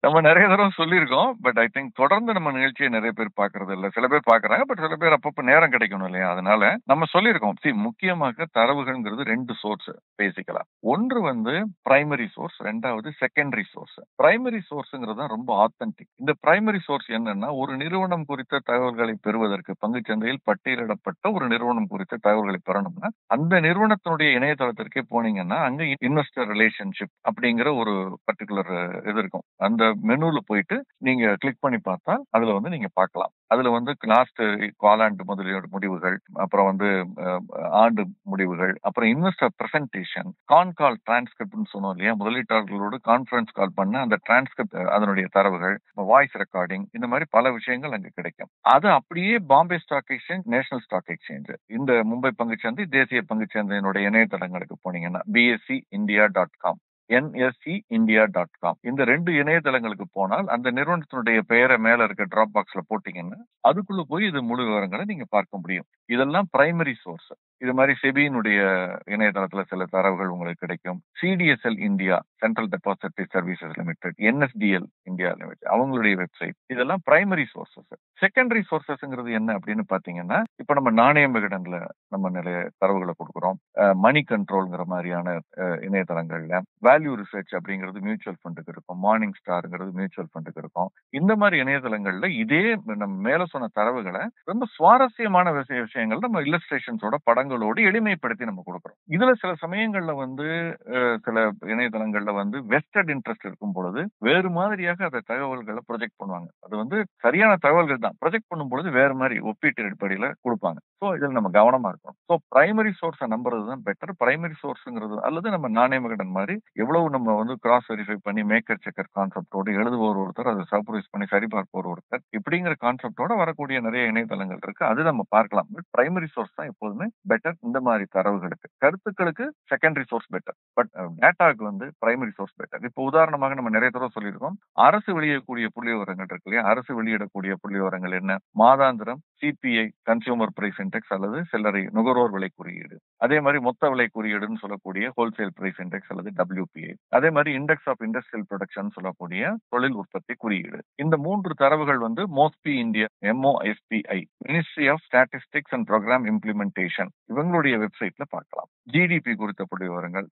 நம்ம நிறைய தடவை சொல்லியிருக்கோம். பட் ஐ திங்க் தொடர்ந்து நம்ம நிகழ்ச்சியை நிறைய பேர் பாக்குறது இல்ல. சில பேர் பாக்குறாங்க, பட் சில பேர் அப்பப்ப நேரம் கிடைக்கணும் இல்லையா? அதனால நம்ம சொல்லியிருக்கோம். முக்கியமாக தரவுகள்ங்கிறது 2 சோர்ஸ் பேசிக்கலா. ஒன்று வந்து பிரைமரி சோர்ஸ், ரெண்டாவது செகண்டரி சோர்ஸ். பிரைமரி சோர்ஸ்ங்கிறது தான் ரொம்ப ஆத்தென்டிக். இந்த பிரைமரி சோர்ஸ் என்னன்னா, ஒரு நிறுவனம் குறித்த தகவல்களை பெறுவதற்கு பங்குச்சந்தையில் பட்டியலிடப்பட்ட ஒரு நிறுவனம் குறித்த தகவல்களை பெறணும்னா, அந்த நிறுவனத்தினுடைய இணையதளத்திற்கே போனீங்கன்னா, அங்க இன்வெஸ்டர் ரிலேஷன்ஷிப் அப்படிங்கிற ஒரு பர்டிகுலர் இது இருக்கும். அந்த மெனுல போயிட்டு நீங்க கிளிக் பண்ணி பார்த்தா அதுல வந்து நீங்க பார்க்கலாம். அதுல வந்து லாஸ்ட் காலாண்டு முதலீடு முடிவுகள், அப்புறம் வந்து அஹ், ஆண்டு முடிவுகள், அப்புறம் இன்வெஸ்டர் பிரசன்டேஷன், கால் டிரான்ஸ்கிரிப்ட்னு சொன்னோம் இல்லையா? முதலீட்டாளர்களோடு கான்ஃபரன்ஸ் கால் பண்ண அந்த டிரான்ஸ்கிரிப்ட், அதனுடைய தரவுகள், வாய்ஸ் ரெக்கார்டிங், இந்த மாதிரி பல விஷயங்கள் அங்க கிடைக்கும். அது அப்படியே Bombay stock exchange, national stock exchange, இந்த மும்பை பங்குச்சந்தை, தேசிய பங்குச்சந்தையினுடைய இணையதளங்களுக்கு போனீங்கன்னா bseindia.com, NSEindia.com, இந்த 2 இணையதளங்களுக்கு போனால் அந்த நிறுவனத்தினுடைய பெயரை மேல இருக்க டிராப் பாக்ஸ்ல போட்டீங்கன்னா அதுக்குள்ள போய் இது முழு விவரங்களை நீங்க பார்க்க முடியும். இதெல்லாம் பிரைமரி சோர்ஸ். இது மாதிரி செபியினுடைய இணையதளத்துல சில தரவுகள் உங்களுக்கு கிடைக்கும். CDSL India, central depository services limited, NSDL India limited, அவங்களுடைய வெப்சைட், இதெல்லாம் பிரைமரி சோர்சஸ். செகண்டரி சோர்சஸ்ங்கிறது என்ன அப்படின்னு பாத்தீங்கன்னா, இப்ப நம்ம நாணயம் விகடன்ல நம்ம நிறைய தரவுகளை கொடுக்குறோம். மணி கண்ட்ரோல்ங்கிற மாதிரியான இணையதளங்கள்ல, வேல்யூ ரிசர்ச் அப்படிங்கிறது மியூச்சுவல் ஃபண்டுக்கு இருக்கும், மார்னிங் ஸ்டார்ங்கிறது மியூச்சுவல் ஃபண்டுக்கு இருக்கும். இந்த மாதிரி இணையதளங்கள்ல இதே நம்ம மேல சொன்ன தரவுகளை ரொம்ப சுவாரஸ்யமான விஷயங்கள் நம்ம இல்லஸ்ட்ரேஷன்ஸோட படங்களோடு எளிமைப்படுத்தி நம்ம கொடுக்குறோம். இதுல சில சமயங்கள்ல வந்து சில இணையதளங்கள்ல வந்து வெஸ்டட் இன்ட்ரெஸ்ட் இருக்கும் பொழுது வேறு மாதிரியாக அந்த தகவல்களை ப்ரொஜெக்ட் பண்ணுவாங்க. அது வந்து சரியான தகவல்கள் தான், ப்ரொஜெக்ட் பண்ணும் பொழுது வேறு மாதிரி ஒப்பீட்டு அடிப்படையில கொடுப்பாங்க. ஸோ இதில் நம்ம கவனமா இருக்கணும். ஸோ பிரைமரி சோர்ஸை நம்புறது தான் பெட்டர். பிரைமரி சோர்ஸ்ங்கிறது அல்லது நம்ம நாணய விகடன் மாதிரி எவ்வளவு நம்ம வந்து கிராஸ் வெரிஃபை பண்ணி மேக்கர் செக்கர் கான்செப்டோடு எழுதுவோர் ஒருத்தர், அதை சர்ப்ரைஸ் பண்ணி சரி பார்ப்போர் ஒருத்தர், இப்படிங்கிற கான்செப்டோட வரக்கூடிய நிறைய இணையதளங்கள் இருக்கு. அது நம்ம பார்க்கலாம். பட் பிரைமரி சோர்ஸ் தான் எப்போதுமே பெட்டர். இந்த மாதிரி தரவுகளுக்கு, கருத்துக்களுக்கு செகண்டரி சோர்ஸ் பெட்டர். பட் டேட்டாக்கு வந்து பிரைமரி சோர்ஸ் பெட்டர். இப்போ உதாரணமாக நம்ம நிறைய தடவை சொல்லியிருக்கோம், அரசு வெளியிடக்கூடிய புள்ளி விவரங்கள் இருக்கு இல்லையா? அரசு வெளியிடக்கூடிய புள்ளி விவரங்கள் என்ன? மாதாந்திரம் CPI, கன்சியூமர் பிரைஸ் இண்டெக்ஸ் அல்லது சில்லறை நுகர்வோர் விலை குறியீடு. அதே மாதிரி மொத்த விலை குறியீடுன்னு சொல்லக்கூடிய ஹோல்சேல் பிரைஸ் இண்டெக்ஸ் அல்லது WPI. அதே மாதிரி இண்டெக்ஸ் ஆஃப் இண்டஸ்ட்ரியல் ப்ரொடக்ஷன் சொல்லக்கூடிய தொழில் உற்பத்தி குறியீடு. இந்த 3 தரவுகள் வந்து MOSPI India, MOSPI, ministry of statistics and programme implementation, இவங்களுடைய வெப்சைட்ல பார்க்கலாம். GDP குறித்த புள்ளி விவரங்கள்.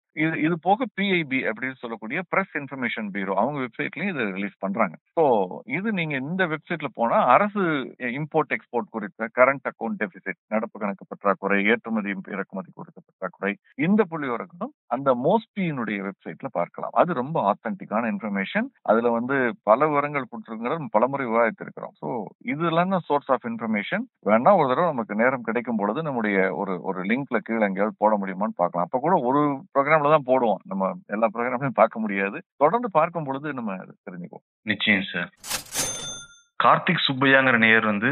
இது போக PIB அப்படின்னு சொல்லக்கூடிய பிரஸ் இன்ஃபர்மேஷன் பியூரோ, அவங்க வெப்சைட்லயும் இது ரிலீஸ் பண்றாங்க. ஸோ இது நீங்க இந்த வெப்சைட்ல போனா அரசு இம்போர்ட் எக்ஸ்போர்ட் குறித்த கரண்ட் அக்கௌண்ட் டெபிசிட், நடப்பு கணக்கு பற்றாக்குறை, ஏற்றுமதி இறக்குமதி குறித்த பற்றாக்குறை, இந்த புள்ளி விவரங்களும் அந்த மோஸ்பியினுடைய வெப்சைட்ல பார்க்கலாம். அது ரொம்ப ஆத்தென்டிக்கான இன்ஃபர்மேஷன். அதுல வந்து பல விவரங்கள் கொடுத்துருக்கிறது பலமுறை விவாதித்திருக்கிறோம். ஸோ இதெல்லாம் சோர்ஸ் ஆஃப் இன்ஃபர்மேஷன். வேணா ஒரு தடவை நமக்கு நேரம் கிடைக்கும் பொழுது நம்முடைய ஒரு லிங்க்ல கீழே எங்கேயாவது போட முடியுமான்னு பார்க்கலாம். அப்ப கூட ஒரு ப்ரோக்ராம்ல தான் போடுவோம், நம்ம எல்லா ப்ரோக்ராம்லையும் பார்க்க முடியாது. தொடர்ந்து பார்க்கும் பொழுது நம்ம தெரிஞ்சுக்குவோம். நிச்சயம் சார். கார்த்திக் சுப்பையாங்கிற நேயர் வந்து,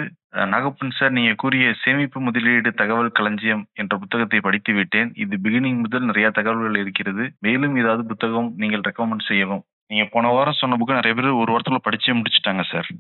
நாகப்பன் சார், நீங்க கூறிய சேமிப்பு முதலீடு தகவல் களஞ்சியம் என்ற புத்தகத்தை படித்து விட்டேன். இது பிகினிங் முதல் நிறைய தகவல்கள் இருக்கிறது. மேலும் ஏதாவது புத்தகம் நீங்கள் ரெக்கமெண்ட் செய்யவும். நீங்க போன வாரம் சொன்ன புக்கு நிறைய பேர் ஒரு வாரத்துல படிச்சே முடிச்சுட்டாங்க சார்.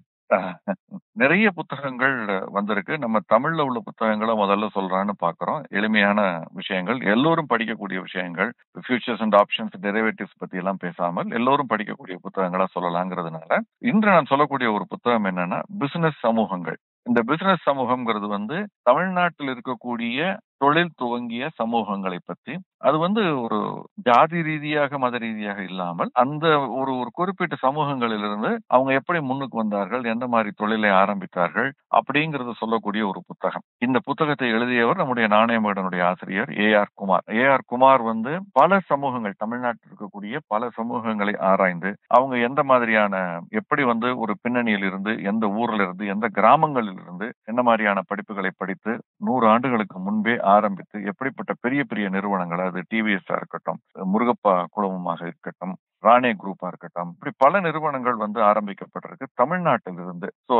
நிறைய புத்தகங்கள் வந்திருக்கு. நம்ம தமிழ்ல உள்ள புத்தகங்களை முதல்ல சொல்றான்னு பாக்குறோம். எளிமையான விஷயங்கள், எல்லோரும் படிக்கக்கூடிய விஷயங்கள், ஃபியூச்சர்ஸ் அண்ட் ஆப்ஷன்ஸ், டெரிவேட்டிவ்ஸ் பத்தி எல்லாம் பேசாமல் எல்லோரும் படிக்கக்கூடிய புத்தகங்களா சொல்லலாங்கிறதுனால இன்று நான் சொல்லக்கூடிய ஒரு புத்தகம் என்னன்னா, பிசினஸ் சமூகங்கள். இந்த பிசினஸ் சமூகம்ங்கிறது வந்து தமிழ்நாட்டில் இருக்கக்கூடிய தொழில் துவங்கிய சமூகங்களை பற்றி, அது வந்து ஒரு ஜாதி ரீதியாக மத ரீதியாக இல்லாமல் அந்த ஒரு குறிப்பிட்ட சமூகங்களிலிருந்து அவங்க எப்படி முன்னுக்கு வந்தார்கள், எந்த மாதிரி தொழிலை ஆரம்பித்தார்கள் அப்படிங்கறத சொல்லக்கூடிய ஒரு புத்தகம். இந்த புத்தகத்தை எழுதியவர் நம்முடைய நாணய விகடனுடைய ஆசிரியர் AR குமார். AR குமார் வந்து பல சமூகங்கள், தமிழ்நாட்டில் இருக்கக்கூடிய பல சமூகங்களை ஆராய்ந்து அவங்க எந்த மாதிரியான, எப்படி வந்து ஒரு பின்னணியில் இருந்து, எந்த ஊர்ல இருந்து, எந்த கிராமங்களில் இருந்து என்ன மாதிரியான படிப்புகளை படித்து 100 ஆண்டுகளுக்கு முன்பே ஆரம்பித்து எப்படிப்பட்ட பெரிய பெரிய நிறுவனங்கள், அது TVS இருக்கட்டும், முருகப்பா குழுமமாக இருக்கட்டும், ராணே குரூப்பா இருக்கட்டும், இப்படி பல நிறுவனங்கள் வந்து ஆரம்பிக்கப்பட்டிருக்கு தமிழ்நாட்டில் இருந்து. சோ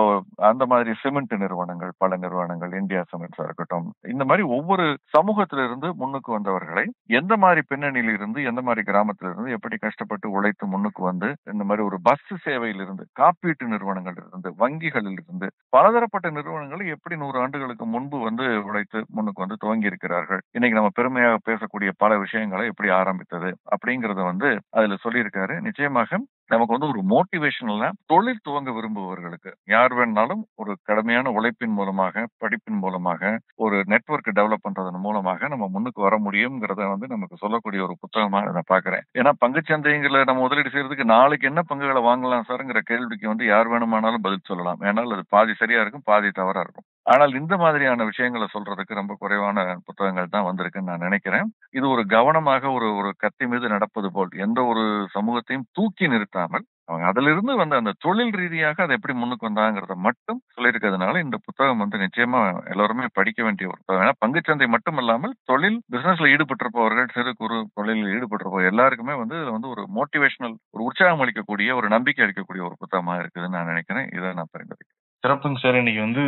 அந்த மாதிரி சிமெண்ட் நிறுவனங்கள், பல நிறுவனங்கள், இந்தியா சிமெண்ட்ஸா இருக்கட்டும், இந்த மாதிரி ஒவ்வொரு சமூகத்திலிருந்து முன்னுக்கு வந்தவர்களை எந்த மாதிரி பின்னணியில் இருந்து, எந்த மாதிரி கிராமத்தில இருந்து எப்படி கஷ்டப்பட்டு உழைத்து முன்னுக்கு வந்து, இந்த மாதிரி ஒரு பஸ் சேவையிலிருந்து, காப்பீட்டு நிறுவனங்கள் இருந்து, வங்கிகளில் இருந்து, பலதரப்பட்ட நிறுவனங்களை எப்படி 100 ஆண்டுகளுக்கு முன்பு வந்து உழைத்து முன்னுக்கு வந்து துவங்கி இருக்கிறார்கள், இன்னைக்கு நம்ம பெருமையாக பேசக்கூடிய பல விஷயங்களை எப்படி ஆரம்பித்தது அப்படிங்கறத வந்து அதுல சொல்லி சொல்லியிருக்காரு. நிச்சயமாக நமக்கு வந்து ஒரு மோட்டிவேஷனலா தொழில் துவங்க விரும்புபவர்களுக்கு யார் வேணாலும் ஒரு கடுமையான உழைப்பின் மூலமாக, படிப்பின் மூலமாக, ஒரு நெட்வொர்க் டெவலப் பண்றதன் மூலமாக நம்ம முன்னுக்கு வர முடியும்ங்கிறத வந்து நமக்கு சொல்லக்கூடிய ஒரு புத்தகமா நான் பார்க்கிறேன். ஏன்னா பங்குச்சந்தைகளை நம்ம முதலீடு செய்யறதுக்கு நாளைக்கு என்ன பங்குகளை வாங்கலாம் சார்ங்கிற கேள்விக்கு வந்து யார் வேணுமானாலும் பதில் சொல்லலாம். ஏன்னால் அது பாதி சரியா இருக்கும், பாதி தவறா இருக்கும். ஆனால் இந்த மாதிரியான விஷயங்களை சொல்றதுக்கு ரொம்ப குறைவான புத்தகங்கள் தான் வந்திருக்குன்னு நான் நினைக்கிறேன். இது ஒரு கவனமாக ஒரு ஒரு கத்தி மீது நடப்பது போல் எந்த ஒரு சமூகத்தையும் தூக்கி நிறுத்தாமல் அவங்க அதிலிருந்து வந்து அந்த தொழில் ரீதியாக அதை எப்படி முன்னுக்கு வந்தாங்கிறத மட்டும் சொல்லியிருக்கிறதுனால இந்த புத்தகம் வந்து நிச்சயமா எல்லாருமே படிக்க வேண்டிய ஒரு புத்தகம். ஏன்னா பங்குச்சந்தை மட்டும் இல்லாமல் தொழில் பிசினஸ்ல ஈடுபட்டிருப்பவர்கள், சிறு குறு தொழிலில் ஈடுபட்டிருப்பவர்கள் எல்லாருக்குமே வந்து இதுல வந்து ஒரு மோட்டிவேஷனல், ஒரு உற்சாகம் அளிக்கக்கூடிய, ஒரு நம்பிக்கை அளிக்கக்கூடிய ஒரு புத்தகமா இருக்குதுன்னு நான் நினைக்கிறேன். இதை நான் பரிந்துரைக்கிறேன். சிறப்புங்க சார். இன்னைக்கு வந்து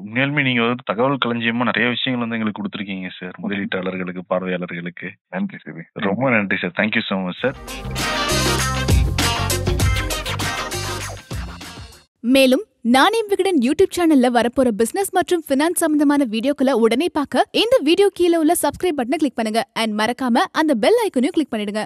உண்மையாலுமே நீங்க வந்து தகவல் களஞ்சியமா நிறைய விஷயங்கள் வந்து எங்களுக்கு கொடுத்துருக்கீங்க சார், முதலீட்டாளர்களுக்கு, பார்வையாளர்களுக்கு. நன்றி சிவி. ரொம்ப நன்றி sir. Thank you so much sir. மேலும் நாணயம் விகடன் யூடியூப் சேனல்ல வரப்போற பிசினஸ் மற்றும் பினான்ஸ் சம்பந்தமான வீடியோக்களை உடனே பார்க்க இந்த வீடியோ கீழே உள்ள சப்ஸ்கிரைப் பட்டனை கிளிக் பண்ணுங்க அண்ட் மறக்காம அந்த பெல் ஐக்கனையும் கிளிக் பண்ணிடுங்க.